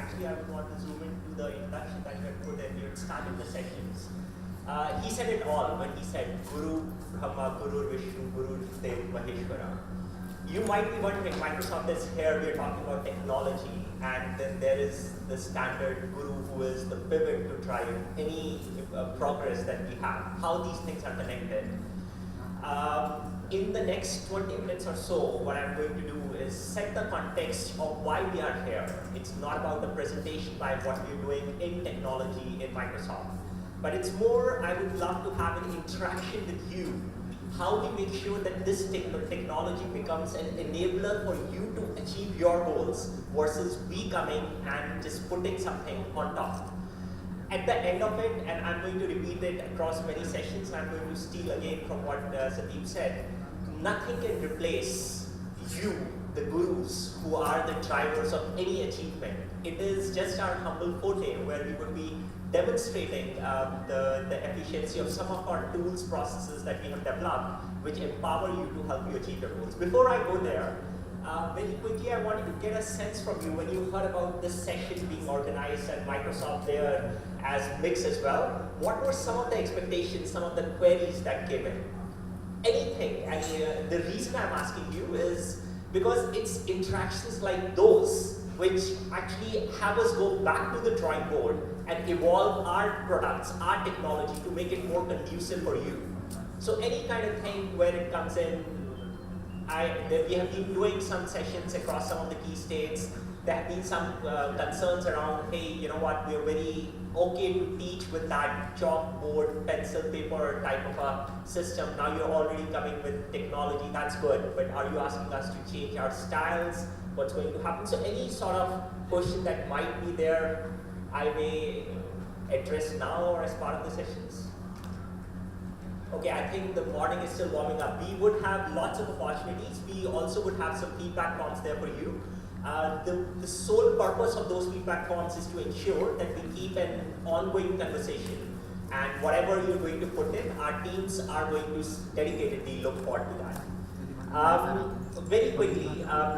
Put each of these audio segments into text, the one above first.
actually I would want to zoom into the introduction that you had put in. You had started the sessions. He said it all when he said Guru Brahma, Guru Vishnu, Guru Dev Maheshwara. You might be wondering, Microsoft is here, we're talking about technology, and then there is the standard Guru who is the pivot to drive any progress that we have, how these things are connected. In the next 20 minutes or so, what I'm going to do is set the context of why we are here. It's not about the presentation by what we're doing in technology in Microsoft, but it's more, I would love to have an interaction with you, how we make sure that this technology becomes an enabler for you to achieve your goals versus we coming and just putting something on top. At the end of it, and I'm going to repeat it across many sessions, I'm going to steal again from what Sandeep said, nothing can replace you, the gurus, who are the drivers of any achievement. It is just our humble forte where we would be demonstrating the efficiency of some of our tools, processes that we have developed, which empower you to help you achieve your goals. Before I go there, very quickly, I wanted to get a sense from you when you heard about this session being organized and Microsoft there as mix as well. What were some of the expectations, some of the queries that came in? Anything. And the reason I'm asking you is because it's interactions like those which actually have us go back to the drawing board and evolve our products, our technology to make it more conducive for you. So any kind of thing where it comes in, we have been doing some sessions across some of the key states. There have been some concerns around, hey, you know what, we're very okay to teach with that chalkboard, pencil, paper type of a system. Now you're already coming with technology, that's good, but are you asking us to change our styles? What's going to happen? So any sort of question that might be there, I may address now or as part of the sessions. Okay, I think the morning is still warming up. We would have lots of opportunities. We also would have some feedback forms there for you. The sole purpose of those feedback forms is to ensure that we keep an ongoing conversation, and whatever you're going to put in, our teams are going to dedicatedly look forward to that. Very quickly,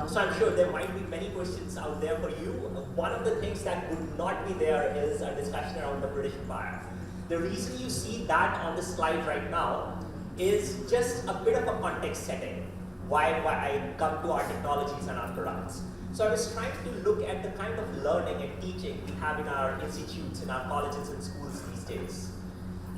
so I'm sure there might be many questions out there for you. One of the things that would not be there is a discussion around the British Empire. The reason you see that on the slide right now is just a bit of a context setting, why I come to our technologies and our products. So I was trying to look at the kind of learning and teaching we have in our institutes, in our colleges and schools these days.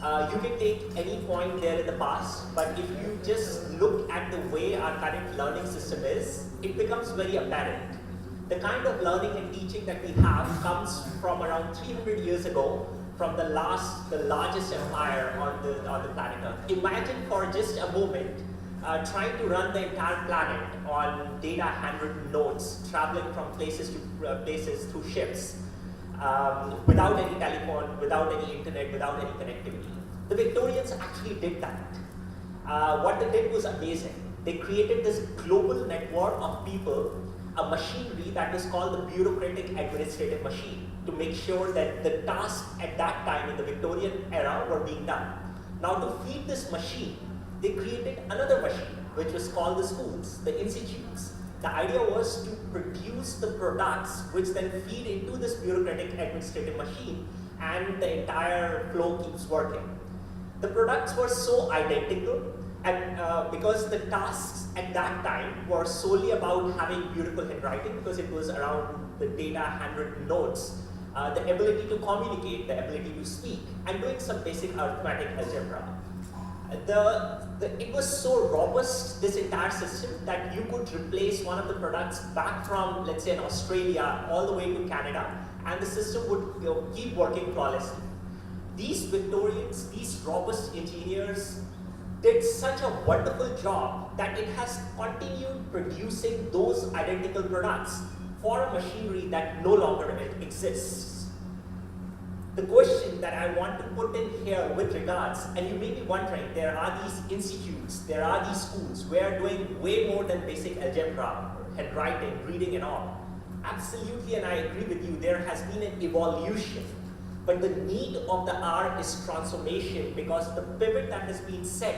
You can take any point there in the past, but if you just look at the way our current learning system is, it becomes very apparent. The kind of learning and teaching that we have comes from around 300 years ago, from the largest empire on the planet Earth. Imagine for just a moment trying to run the entire planet on data handwritten notes, traveling from places to places through ships, without any telephone, without any internet, without any connectivity. The Victorians actually did that. What they did was amazing. They created this global network of people, a machinery that was called the bureaucratic administrative machine, to make sure that the tasks at that time in the Victorian era were being done. Now to feed this machine, they created another machine, which was called the schools, the institutes. The idea was to produce the products which then feed into this bureaucratic administrative machine, and the entire flow keeps working. The products were so identical, and because the tasks at that time were solely about having beautiful handwriting, because it was around the data handwritten notes, the ability to communicate, the ability to speak, and doing some basic arithmetic algebra. It was so robust, this entire system, that you could replace one of the products back from, let's say, in Australia all the way to Canada, and the system would keep working flawlessly. These Victorians, these robust engineers, did such a wonderful job that it has continued producing those identical products for a machinery that no longer exists. The question that I want to put in here with regards, and you may be wondering, there are these institutes, there are these schools, we are doing way more than basic algebra, handwriting, reading and all. Absolutely, and I agree with you, there has been an evolution. But the need of the hour is transformation, because the pivot that has been set,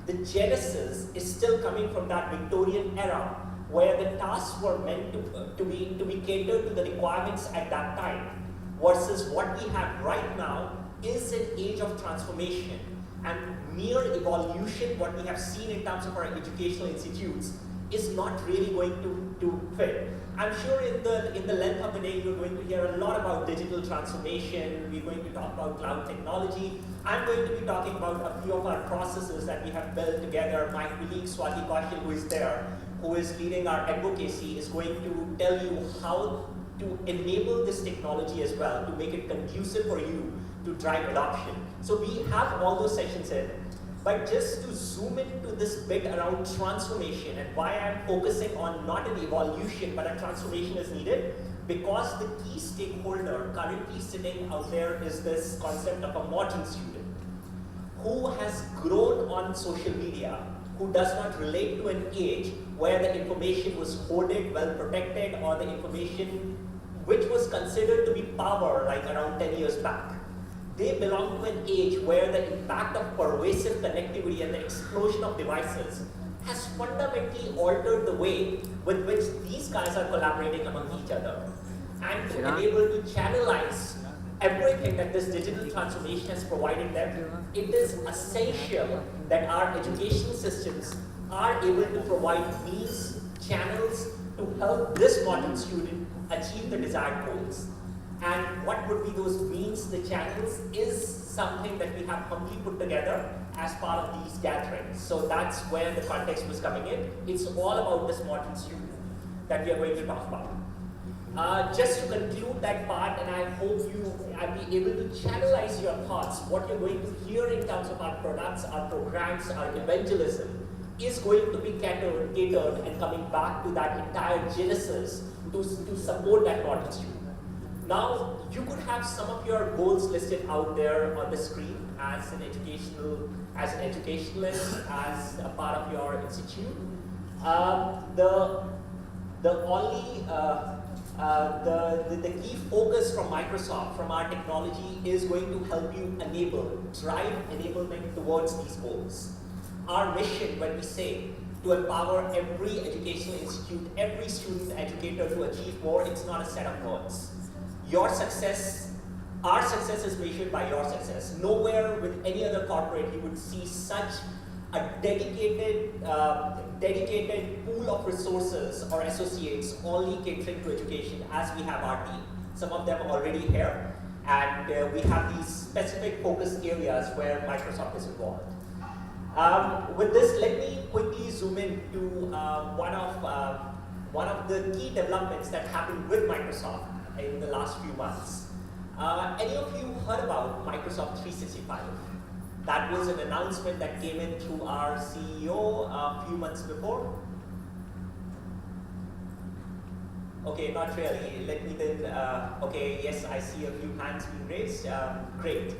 the genesis is still coming from that Victorian era, where the tasks were meant to be catered to the requirements at that time, versus what we have right now is an age of transformation, and mere evolution, what we have seen in terms of our educational institutes, is not really going to fit. I'm sure in the length of the day, you're going to hear a lot about digital transformation. We're going to talk about cloud technology. I'm going to be talking about a few of our processes that we have built together. My colleague Swati Kaushal, who is there, who is leading our advocacy, is going to tell you how to enable this technology as well, to make it conducive for you to drive adoption. So we have all those sessions in. But just to zoom into this bit around transformation and why I'm focusing on not an evolution, but a transformation is needed, because the key stakeholder currently sitting out there is this concept of a modern student who has grown on social media, who does not relate to an age where the information was hoarded, well protected, or the information which was considered to be power like around 10 years back. They belong to an age where the impact of pervasive connectivity and the explosion of devices has fundamentally altered the way with which these guys are collaborating among each other. And to enable to channelize everything that this digital transformation has provided them, it is essential that our educational systems are able to provide means, channels to help this modern student achieve the desired goals. And what would be those means, the channels, is something that we have humbly put together as part of these gatherings. So that's where the context was coming in. It's all about this modern student that we are going to talk about. Just to conclude that part, and I hope I'll be able to channelize your thoughts, what you're going to hear in terms of our products, our programs, our evangelism, is going to be catered and coming back to that entire genesis to support that modern student. Now, you could have some of your goals listed out there on the screen as an educationalist, as a part of your institute. The key focus from Microsoft, from our technology, is going to help you drive enablement towards these goals. Our mission, when we say to empower every educational institute, every student educator to achieve more, it's not a set of words. Your success, our success is measured by your success. Nowhere with any other corporate you would see such a dedicated pool of resources or associates only catering to education as we have our team. Some of them already here, and we have these specific focus areas where Microsoft is involved. With this, let me quickly zoom in to one of the key developments that happened with Microsoft in the last few months. Any of you heard about Microsoft 365? That was an announcement that came in through our CEO a few months before. Okay, not really. Let me then, okay, yes, I see a few hands being raised. Great.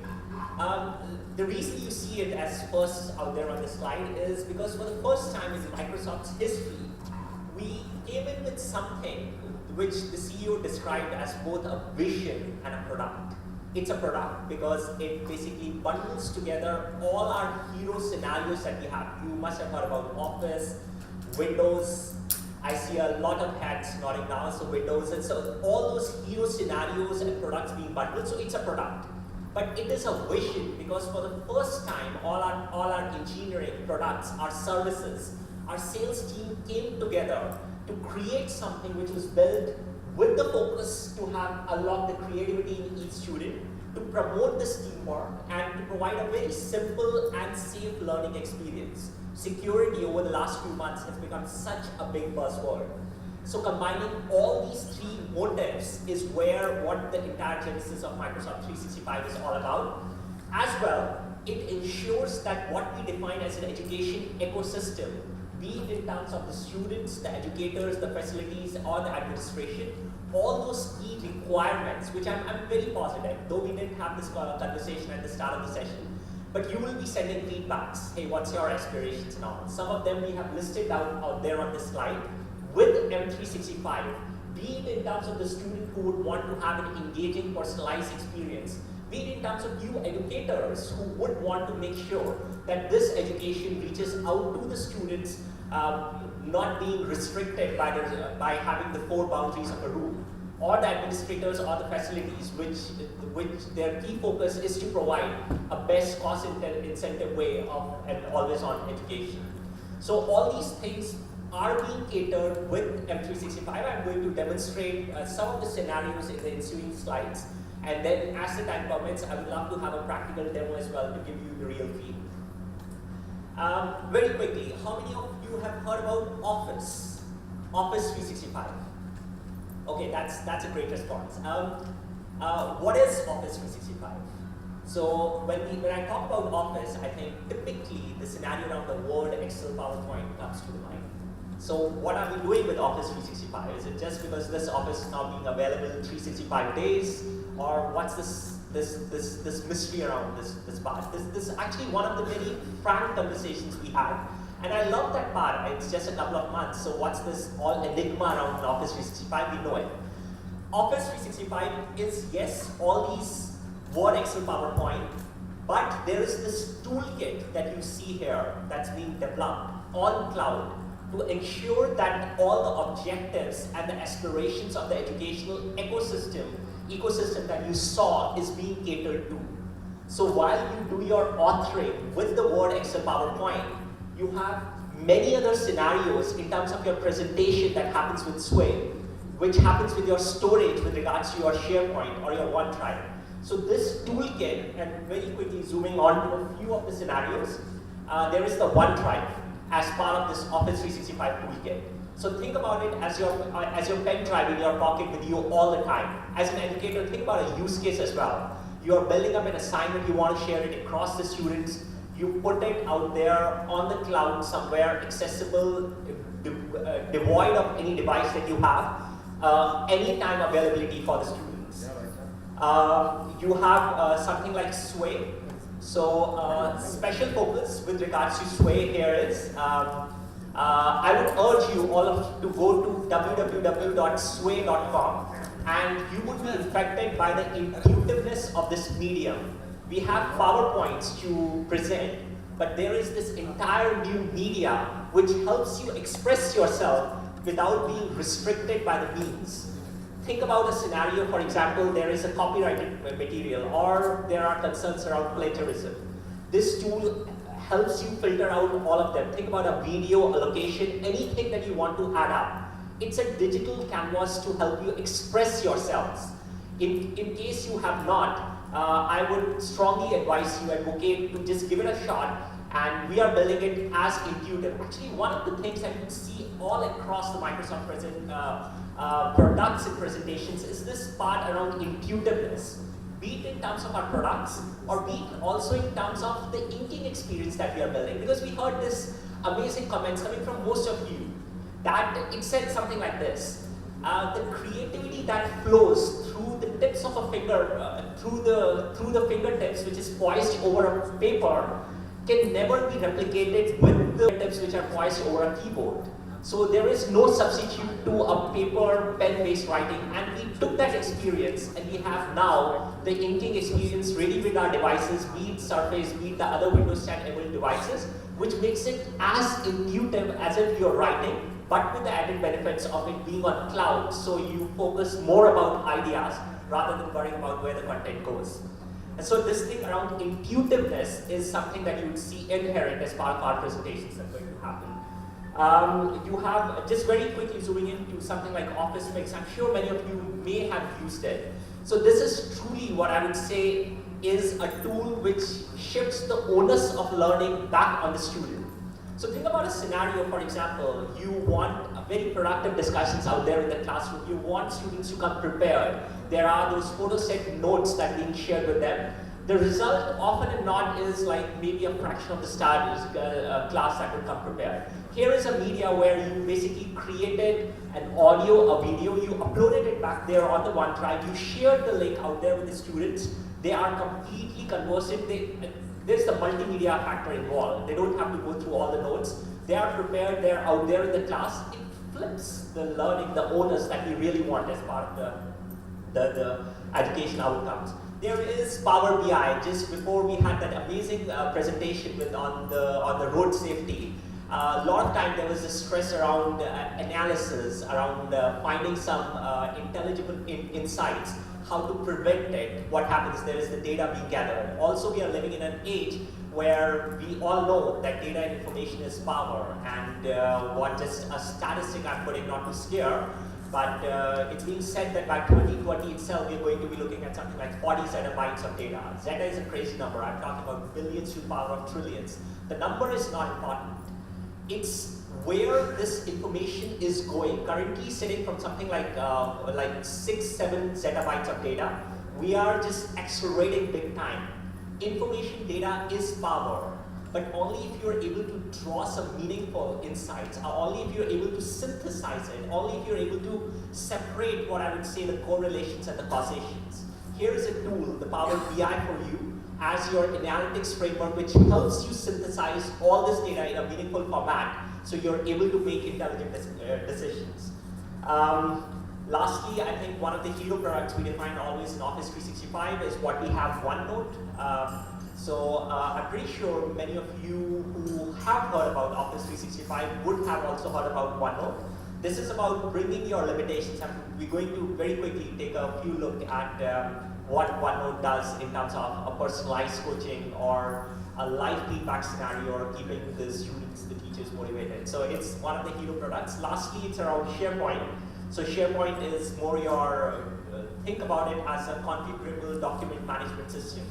The reason you see it as first out there on the slide is because for the first time in Microsoft's history, we came in with something which the CEO described as both a vision and a product. It's a product because it basically bundles together all our hero scenarios that we have. You must have heard about Office, Windows. I see a lot of heads nodding now, so Windows, and so all those hero scenarios and products being bundled, so it's a product. But it is a vision because for the first time, all our engineering products, our services, our sales team came together to create something which was built with the focus to have unlock the creativity in each student, to promote this teamwork, and to provide a very simple and safe learning experience. Security over the last few months has become such a big buzzword. So combining all these three motives is what the entire genesis of Microsoft 365 is all about. As well, it ensures that what we define as an education ecosystem, be it in terms of the students, the educators, the facilities, or the administration, all those key requirements, which I'm very positive, though we didn't have this conversation at the start of the session, but you will be sending feedbacks. Hey, what's your aspirations now? Some of them we have listed out there on this slide with M365, be it in terms of the student who would want to have an engaging, personalized experience, be it in terms of you educators who would want to make sure that this education reaches out to the students not being restricted by having the four boundaries of a room, or the administrators or the facilities which their key focus is to provide a best cost incentive way of an always-on education. So all these things are being catered with M365. I'm going to demonstrate some of the scenarios in the ensuing slides, and then as the time permits, I would love to have a practical demo as well to give you the real feel. Very quickly, how many of you have heard about Office 365? Okay, that's a great response. What is Office 365? So when I talk about Office, I think typically the scenario around the Word, Excel, PowerPoint comes to the mind. So what are we doing with Office 365? Is it just because this Office is now being available 365 days, or what's this mystery around this part? This is actually one of the very frank conversations we had. And I love that part. It's just a couple of months. So what's this all enigma around Office 365? We know it. Office 365 is, yes, all these Word, Excel, PowerPoint, but there is this toolkit that you see here that's being developed on cloud to ensure that all the objectives and the aspirations of the educational ecosystem that you saw is being catered to. So while you do your authoring with the Word, Excel, PowerPoint, you have many other scenarios in terms of your presentation that happens with Sway, which happens with your storage with regards to your SharePoint or your OneDrive. So this toolkit, and very quickly zooming on to a few of the scenarios, there is the OneDrive as part of this Office 365 toolkit. So think about it as your pen drive in your pocket with you all the time. As an educator, think about a use case as well. You're building up an assignment, you want to share it across the students, you put it out there on the cloud somewhere accessible, devoid of any device that you have, anytime availability for the students. You have something like Sway. So special focus with regards to Sway here is, I would urge you all to go to www.sway.com, and you would be infected by the intuitiveness of this medium. We have PowerPoints to present, but there is this entire new media which helps you express yourself without being restricted by the means. Think about a scenario, for example, there is a copyrighted material, or there are concerns around plagiarism. This tool helps you filter out all of them. Think about a video, a location, anything that you want to add up. It's a digital canvas to help you express yourselves. In case you have not, I would strongly advise you, advocate, to just give it a shot, and we are building it as intuitive. Actually, one of the things that you see all across the Microsoft products and presentations is this part around intuitiveness, be it in terms of our products, or be it also in terms of the inking experience that we are building. Because we heard this amazing comments coming from most of you, that it said something like this: the creativity that flows through the tips of a finger, through the fingertips, which is poised over a paper, can never be replicated with the tips which are poised over a keyboard. So there is no substitute to a paper, pen-based writing, and we took that experience and we have now the inking experience ready with our devices, be it Surface, be it the other Windows 10 enabled devices, which makes it as intuitive as if you're writing, but with the added benefits of it being on cloud, so you focus more about ideas rather than worrying about where the content goes. And so this thing around intuitiveness is something that you would see inherent as part of our presentations that are going to happen. You have, just very quickly zooming into something like Office Mix, I'm sure many of you may have used it. So this is truly what I would say is a tool which shifts the onus of learning back on the student. So think about a scenario, for example, you want very productive discussions out there in the classroom, you want students to come prepared. There are those photo set notes that are being shared with them. The result often and not is like maybe a fraction of the staff class that would come prepared. Here is a media where you basically created an audio, a video, you uploaded it back there on the OneDrive, you shared the link out there with the students, they are completely conversant, there's the multimedia factor involved, they don't have to go through all the notes, they are prepared, they're out there in the class, it flips the learning, the onus that we really want as part of the education outcomes. There is Power BI. Just before we had that amazing presentation on the road safety, A lot of time there was this stress around analysis, around finding some intelligible insights, how to prevent it, what happens, there is the data being gathered. Also, we are living in an age where we all know that data and information is power, and what just a statistic I'm putting, not to scare, but it's being said that by 2020 itself, we're going to be looking at something like 40 zettabytes of data. Zetta is a crazy number. I'm talking about billions to the power of trillions. The number is not important. It's where this information is going. Currently sitting from something like 6-7 zettabytes of data, we are just accelerating big time. Information data is power, but only if you're able to draw some meaningful insights, or only if you're able to synthesize it, only if you're able to separate what I would say the correlations and the causations. Here is a tool, the Power BI for you, as your analytics framework, which helps you synthesize all this data in a meaningful format, so you're able to make intelligent decisions. Lastly, I think one of the hero products we define always in Office 365 is what we have, OneNote. I'm pretty sure many of you who have heard about Office 365 would have also heard about OneNote. This is about bringing your limitations, and we're going to very quickly take a few look at what OneNote does in terms of a personalized coaching or a live feedback scenario, or keeping the students, the teachers motivated. So it's one of the hero products. Lastly, it's around SharePoint. So SharePoint is more your, think about it as a configurable document management system.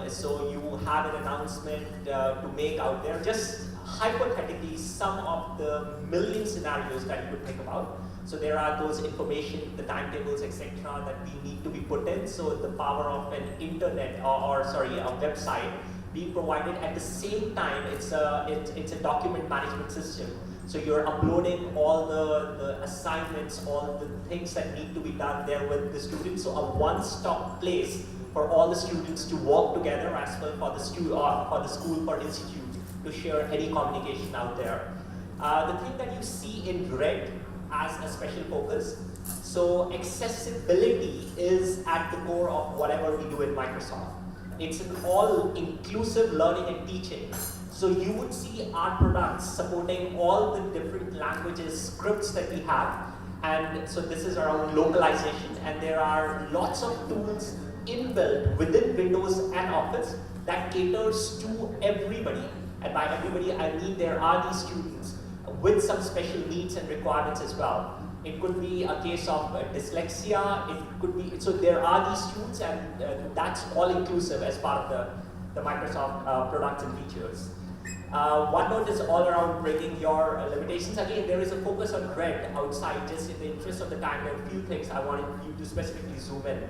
So you have an announcement to make out there, just hypothetically some of the million scenarios that you could think about. So there are those information, the timetables, etc., that we need to be put in. So the power of an internet, a website being provided at the same time, it's a document management system. So you're uploading all the assignments, all the things that need to be done there with the students. So a one-stop place for all the students to work together, as well for the school, for institute, to share any communication out there. The thing that you see in red as a special focus, so accessibility is at the core of whatever we do in Microsoft. It's an all-inclusive learning and teaching. So you would see our products supporting all the different languages, scripts that we have. And so this is around localization, and there are lots of tools inbuilt within Windows and Office that caters to everybody. And by everybody, I mean there are these students with some special needs and requirements as well. It could be a case of dyslexia, it could be, so there are these students, and that's all inclusive as part of the Microsoft products and features. OneNote is all around breaking your limitations. Again, there is a focus on red outside. Just in the interest of the time, there are a few things I wanted you to specifically zoom in.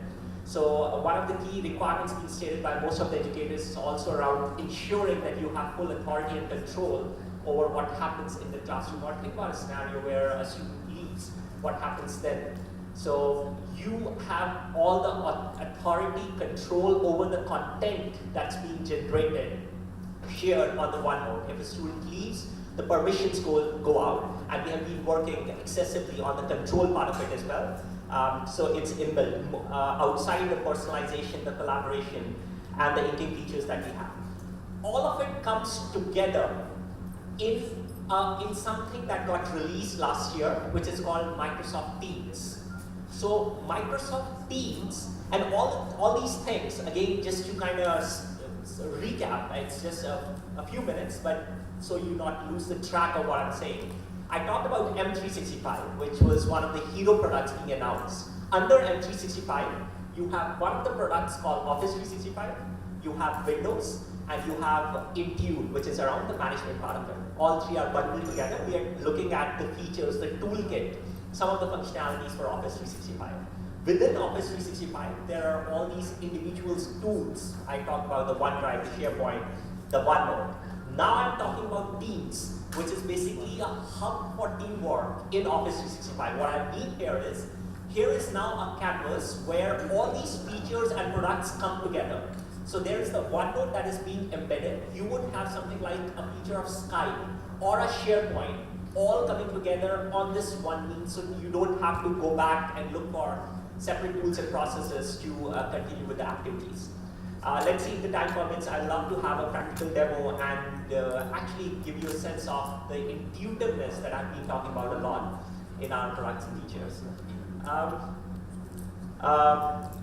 So one of the key requirements being stated by most of the educators is also around ensuring that you have full authority and control over what happens in the classroom. Or think about a scenario where a student leaves, what happens then? So you have all the authority, control over the content that's being generated, shared on the OneNote. If a student leaves, the permissions go out, and we have been working excessively on the control part of it as well. So it's inbuilt outside the personalization, the collaboration, and the inking features that we have. All of it comes together in something that got released last year, which is called Microsoft Teams. So Microsoft Teams and all these things, again, just to kind of recap, it's just a few minutes, but so you not lose the track of what I'm saying. I talked about M365, which was one of the hero products being announced. Under M365, you have one of the products called Office 365, you have Windows, and you have Intune, which is around the management part of it. All three are bundled together. We are looking at the features, the toolkit, some of the functionalities for Office 365. Within Office 365, there are all these individual tools. I talked about the OneDrive, the SharePoint, the OneNote. Now I'm talking about Teams, which is basically a hub for teamwork in Office 365. What I mean here is now a canvas where all these features and products come together. So there is the OneNote that is being embedded. You would have something like a feature of Skype or a SharePoint all coming together on this one means, so you don't have to go back and look for separate tools and processes to continue with the activities. Let's see if the time permits. I'd love to have a practical demo and actually give you a sense of the intuitiveness that I've been talking about a lot in our products and features.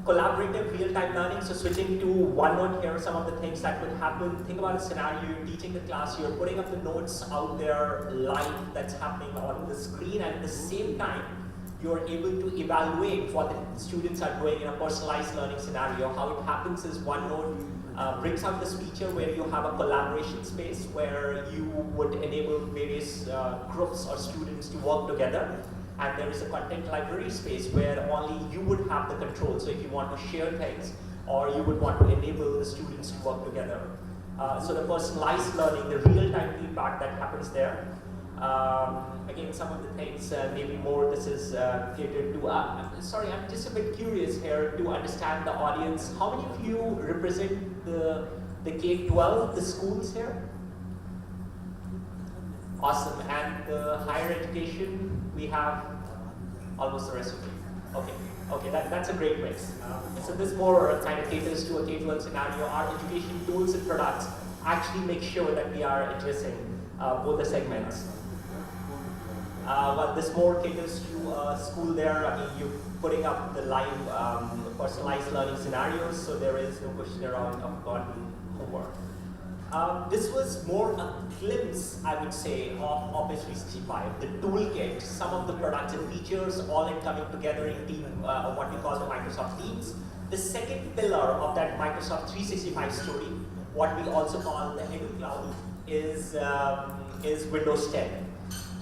Collaborative real-time learning, so switching to OneNote, here are some of the things that could happen. Think about a scenario, you're teaching the class, you're putting up the notes out there live that's happening on the screen, and at the same time, you're able to evaluate what the students are doing in a personalized learning scenario. How it happens is OneNote brings out this feature where you have a collaboration space where you would enable various groups or students to work together. And there is a content library space where only you would have the control. So if you want to share things, or you would want to enable the students to work together. So the personalized learning, the real-time feedback that happens there. Again, some of the things, maybe more this is catered to. Sorry, I'm just a bit curious here to understand the audience. How many of you represent the K-12, the schools here? Awesome. And the higher education, we have almost the rest of you. Okay, that's a great mix. So this more kind of caters to a K-12 scenario. Our education tools and products actually make sure that we are addressing both the segments. But this more caters to school there. I mean, you're putting up the live personalized learning scenarios, so there is no question around forgotten homework. This was more a glimpse, I would say, of Office 365, the toolkit, some of the products and features, all in coming together in team, what we call the Microsoft Teams. The second pillar of that Microsoft 365 story, what we also call the Edu Cloud, is Windows 10.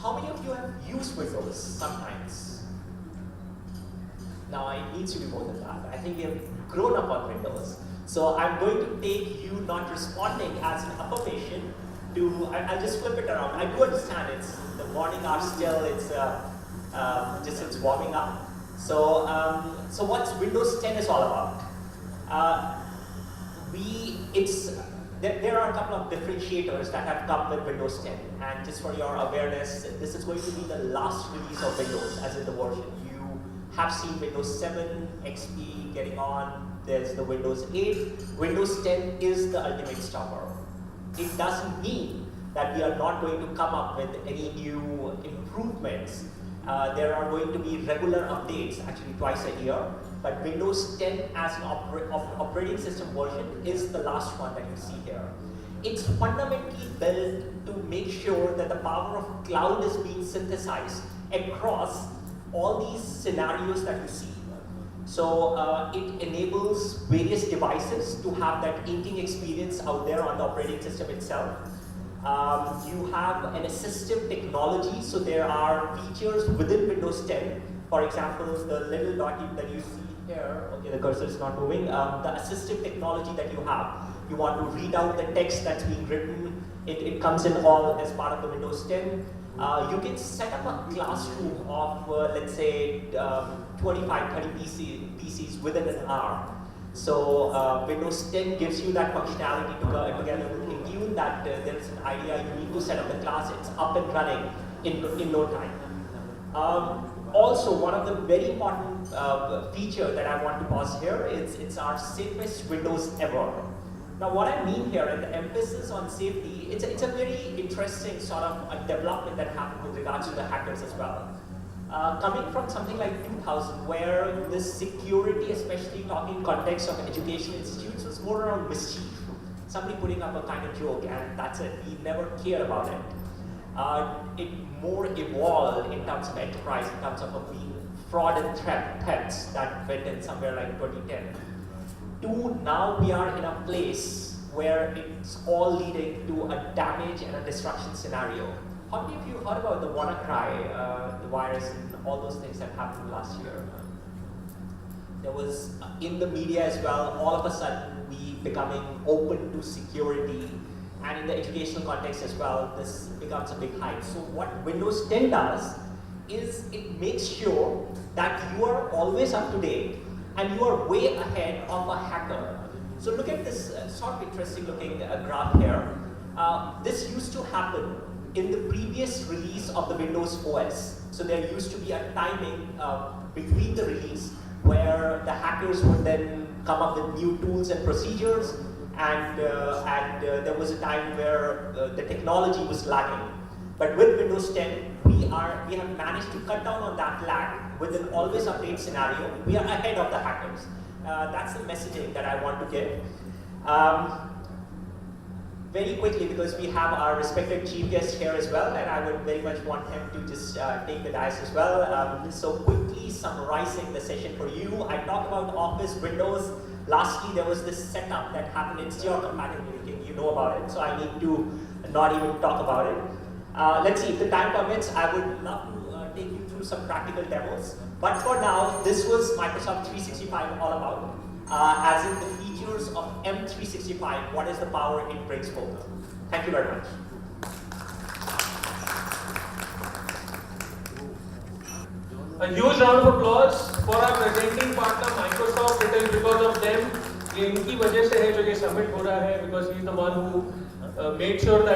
How many of you have used Windows sometimes? Now, it needs to be more than that. I think we have grown up on Windows. So I'm going to take you not responding as an affirmation to, I'll just flip it around. I do understand it's the morning hour still, it's warming up. So, so what's Windows 10 is all about? There are a couple of differentiators that have come with Windows 10. And just for your awareness, this is going to be the last release of Windows, as in the version. You have seen Windows 7, XP getting on. There's the Windows 8. Windows 10 is the ultimate stopper. It doesn't mean that we are not going to come up with any new improvements. There are going to be regular updates, actually twice a year. But Windows 10 as an operating system version is the last one that you see here. It's fundamentally built to make sure that the power of cloud is being synthesized across all these scenarios that you see. So it enables various devices to have that inking experience out there on the operating system itself. You have an assistive technology, so there are features within Windows 10. For example, the little dot that you see here, okay, the cursor is not moving, the assistive technology that you have. You want to read out the text that's being written, it comes in all as part of the Windows 10. You can set up a classroom of, let's say, 25, 30 PCs within an hour. So Windows 10 gives you that functionality together with Intune that there is an idea you need to set up the class, it's up and running in no time. Also, one of the very important feature that I want to pause here is it's our safest Windows ever. Now, what I mean here, and the emphasis on safety, it's a very interesting sort of a development that happened with regards to the hackers as well. Coming from something like 2000, where the security, especially talking context of education institutes, was more around mischief. Somebody putting up a kind of joke, and that's it. We never cared about it. It more evolved in terms of enterprise, in terms of being fraud and threats that went in somewhere like 2010. To now we are in a place where it's all leading to a damage and a destruction scenario. How many of you heard about the WannaCry, the virus, and all those things that happened last year? There was, in the media as well, all of a sudden we becoming open to security, and in the educational context as well, this becomes a big hype. So what Windows 10 does is it makes sure that you are always up to date and you are way ahead of a hacker. So look at this sort of interesting looking graph here. This used to happen in the previous release of the Windows OS. So there used to be a timing between the release where the hackers would then come up with new tools and procedures, and there was a time where the technology was lagging. But with Windows 10, we have managed to cut down on that lag with an always update scenario. We are ahead of the hackers. That's the messaging that I want to give. Very quickly, because we have our respected chief guest here as well, and I would very much want him to just take the dais as well. So quickly summarizing the session for you, I talked about Office, Windows. Lastly, there was this setup that happened in your compatibility. You know about it, so I need to not even talk about it. Let's see, if the time permits, I would love to take you through some practical demos. But for now, this was Microsoft 365 all about. As in the features of M365, what is the power it brings forward. Thank you very much. A huge round of applause for our presenting partner Microsoft. It is because of them, ये इनकी वजह से है जो ये summit हो रहा है, because he is the one who made sure that